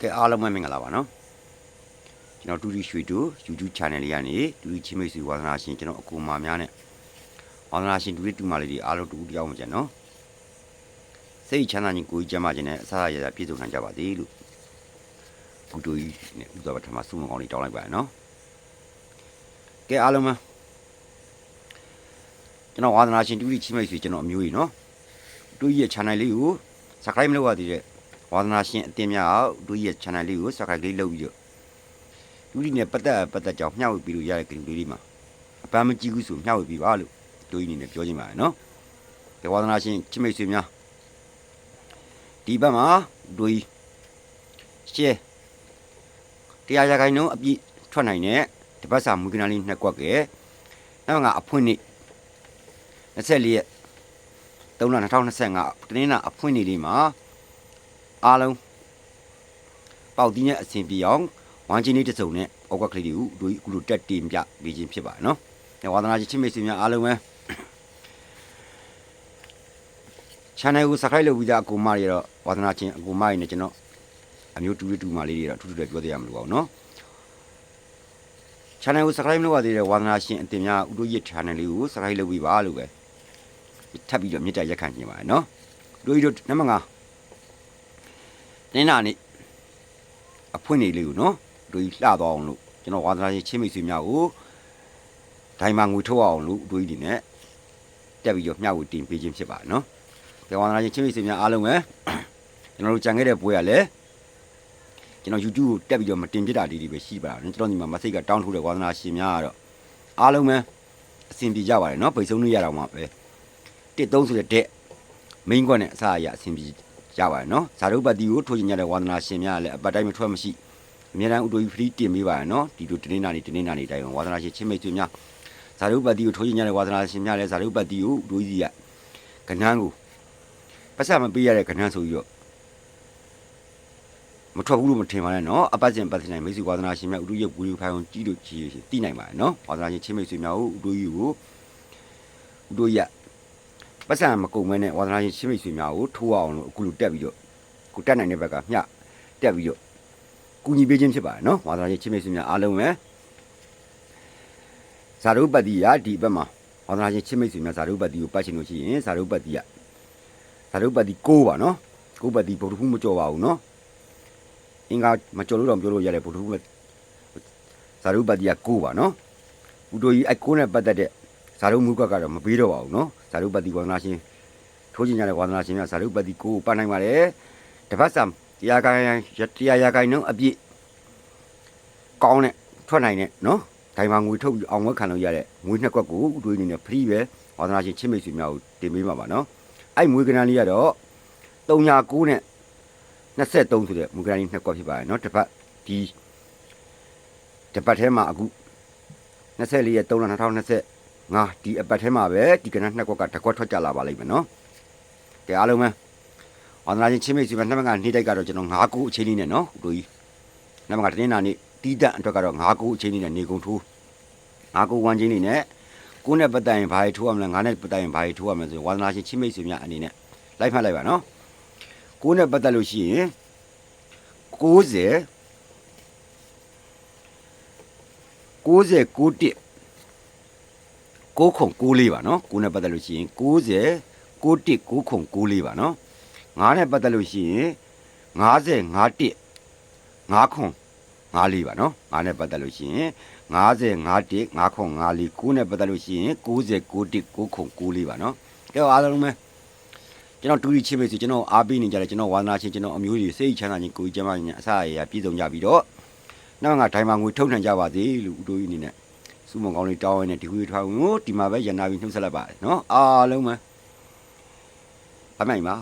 ကဲအားလုံးပဲမင်္ဂလာပါနော်ကျွန်တော်တူရီရွှေတူ YouTube channel လေးကနေတူရီချင်းမိတ်ဆွေဝါသနာရှင်ကျွန်တော်အကူအမများနဲ့ဝါသနာရှင်တူရီတူမလေးတွေအားလုံးတူတူတယောက်မှကျန်နော်စိတ်ချမ်းသာခြင်းကိုယ်ကြီးကျမ်းမာခြင်းနဲ့အစားအစာပြည့်စုံနိုင်ကြပါသေးလို့ကုတူကြီးနဲ့ဥစ္စာပထမစုမကောင်းလေးတောင်းလိုက်ပါရနော်ကဲအားလုံးပဲကျွန်တော်ဝါသနာရှင်တူရီချင်းမိတ်ဆွေကျွန်တော်အမျိုးကြီးနော်တူရီရဲ့ channel လေးကို subscribe မလုပ်ရသေးတဲ့ဝါသနာရှင်အတင်းများတူရီရဲ့ channel လေးကို subscribe လေးလုပ်ပြီးတော့တူရီနဲ့ပတ်သက်ကြောင်းမျှဝေပြီးလို့ရတဲ့ကြိုလေးမှာအပန်းမကြည့်ဘူးဆိုမျှဝေပြီးပါလို့တူရီအနေနဲ့ပြောချင်ပါတယ်နော်ကဲဝါသနာရှင်ချင်းမိတ်ဆွေများဒီဘက်မှာတူရီရှယ်တရားရခိုင်နှုန်းအပြည့်ထွက်နိုင်တဲ့တပတ်စာမူကနာလေးနှစ်ကွက်ကဲနောက်ကအဖွင့်နေ့24ရက်3လ2025တနင်္လာအဖွင့်နေ့လေးမှာအားလုံးပေါက်တီးနဲ့အဆင်ပြေအောင်ဝမ်းချင်းလေးတစ်စုံနဲ့အောက်ကကလေးတွေကိုတို့အခုလိုတက်တင်ပြပေးခြင်းဖြစ်ပါတယ်နော်။ဝါသနာချင်းမိတ်ဆွေများအားလုံးပဲ channel ကို subscribe လုပ်ပြီးသားအကူမတွေတော့ဝါသနာချင်းအကူမတွေနဲ့ကျွန်တော်အမျိုးတူတူမလေးတွေတော့ထူးထူးတွေပြောသေးရမလို့ပါဘူးနော်။ channel ကို subscribe လုပ်ရသေးတဲ့ဝါသနာရှင်အတင်များဥတို့ရဲ့ channel လေးကို subscribe လုပ်ပြီးပါလို့ပဲထပ်ပြီးတော့မြစ်တက်ရက်ခံနေပါတယ်နော်။တို့နံပါတ်5တင်းနာနေ့အဖွင့်နေလေးကိုနော်တို့လှသွားအောင်လို့ကျွန်တော်ဝါသနာရှင်ချင်းမိတ်ဆွေများကိုဒိုင်မာငွေထုတ်အောင်လို့တို့ဒီနဲ့တက်ပြီးတော့မျှဝေတင်ပေးခြင်းဖြစ်ပါတယ်နော်။ဝါသနာရှင်ချင်းမိတ်ဆွေများအားလုံးပဲကျွန်တော်တို့ကြံခဲ့တဲ့ပွဲကလည်းကျွန်တော် YouTube ကိုတက်ပြီးတော့မတင်ပြတာလေးတွေပဲရှိပါတယ်ကျွန်တော်ဒီမှာ message ကတောင်းထိုးတဲ့ဝါသနာရှင်များကတော့အားလုံးပဲအဆင်ပြေကြပါတယ်နော်ပိတ်ဆုံးလို့ရတော့မှပဲ1-3ဆိုတဲ့ main ကွက်နဲ့အစားအရာအဆင်ပြေကြပါတယ်နော်ဇာတုပတိကိုထိုးကျင်ကြတဲ့ဝါသနာရှင်များလည်းအပတ်တိုင်းမထွက်မရှိအများအားဥတို free တင်ပေးပါရနော်ဒီလိုတင်းနာနေတိုင်းဝါသနာရှင်ချင်းမိတ်ဆွေများဇာတုပတိကိုထိုးကျင်ကြတဲ့ဝါသနာရှင်များလည်းဇာတုပတိကိုဥတိုကြီးကကဏ္ဍကိုပတ်စံမပေးရတဲ့ကဏ္ဍဆိုပြီးတော့မထွက်ဘူးလို့မထင်ပါနဲ့နော်အပတ်စဉ်ပတ်စဉ်တိုင်းမိတ်ဆွေဝါသနာရှင်များဥတိုရဲ့ဝီဒီယိုဖိုင်ကိုကြည့်လို့ကြည့်သိနိုင်ပါတယ်နော်ဝါသနာရှင်ချင်းမိတ်ဆွေများကိုဥတိုကြီးကိုဥတိုရပတ်စံမကုန်မဲနဲ့ဝါသနာရှင်ချင်းမိတ်ဆွေများကိုထိုးအောင်လို့အခုလိုတက်ပြီးတော့ကိုတက်နိုင်တဲ့ဘက်ကမျှတက်ပြီးတော့ကူညီပေးခြင်းဖြစ်ပါတယ်နော်ဝါသနာရှင်ချင်းမိတ်ဆွေများအားလုံးပဲဇာတုပတိရဒီဘက်မှာဝါသနာရှင်ချင်းမိတ်ဆွေများဇာတုပတိကိုပတ်ချင်လို့ရှိရင်ဇာတုပတိ6ပါနော်6ပတိဗုဒ္ဓဟူးမကြော်ပါဘူးနော်အင်္ဂါမကြော်လို့တော့ပြောလို့ရတယ်ဗုဒ္ဓဟူးဇာတုပတိက6ပါနော်ဥတိုကြီး9နဲ့ပတ်သက်တဲ့ဇာတုမူကတော့မပေးတော့ပါဘူးနော်ဇာတုပတိဝါသနာရှင်ထိုးကျင်ကြတဲ့ဝါသနာရှင်များဇာတုပတိကိုပတ်နိုင်ပါတယ်တပတ်စာတရားခိုင်နှုန်းအပြည့်ကောင်းတဲ့ထွက်နိုင်တဲ့နော်ဒိုင်မာငွေထုတ်ပြီးအောင်ဝက်ခံလို့ရတဲ့ငွေနှစ်ကွက်ကိုဥတွေးနေနဲ့ free ပဲဝါသနာရှင်ချင်းမိတ်ဆွေများကိုတင်ပေးပါပါနော်အဲ့ငွေကဏ္ဍလေးကတော့309နဲ့23ဆိုတဲ့ငွေကဏ္ဍလေးနှစ်ကွက်ဖြစ်ပါတယ်နော်တပတ်ထဲမှာအခု24ရက်3လ2025ဒီအပတ်ထဲမှာပဲဒီကဏ္ဍနှစ်ကွက်ကတစ်ကွက်ထွက်ကြလာပါလိမ့်မယ်နော်ကဲအားလုံးပဲဝါသနာရှင်ချင်းမိတ်ဆွေများနှစ်ဘက်ကနေ့တိုက်ကတော့ကျွန်တော်9ခုအချိန်လေးနဲ့နော်ဥတို့ကြီးနှစ်ဘက်ကတင်းနာနေ့တီးတန့်အတွက်ကတော့9ခုအချိန်လေးနဲ့နေကုန်ထိုး9ခုဝမ်းချင်းလေးနဲ့9နဲ့ပတ်တိုင်ဘာတွေထိုးရမလဲ9နဲ့ပတ်တိုင်ဘာတွေထိုးရမလဲဆိုဝါသနာရှင်ချင်းမိတ်ဆွေများအနေနဲ့လိုက်မှတ်လိုက်ပါနော်9နဲ့ပတ်သက်လို့ရှိရင်90 994ပါနော်9နဲ့ပတ်သက်လို့ရှိရင်90 994ပါနော်9နဲ့ပတ်သက်လို့ရှိရင်50 51 54ပါနော်9နဲ့ပတ်သက်လို့ရှိရင်50 51 54 9နဲ့ပတ်သက်လို့ရှိရင်90 994ပါနော်ကဲအားလုံးပဲကျွန်တော်တူရီချင်းပဲဆိုကျွန်တော်အားပေးနေကြတယ်ကျွန်တော်ဝါသနာချင်းကျွန်တော်အမျိုးကြီးစိတ်ချမ်းသာခြင်းကိုယ်ကြီးကျမ်းမာခြင်းအစအရာပြည့်စုံကြပြီးတော့နောက်ငါဒိုင်မာငွေထုတ်နိုင်ကြပါသေးလို့ဥတိုကြီးအနေနဲ့စုမုံကောင်းလေးတောင်းရင်းနဲ့ဒီဝီထွားဝင်ကိုဒီမှာပဲရန်နာပြီးနှုတ်ဆက်လိုက်ပါတယ်နော်အားလုံးပဲအမိုင်ပါ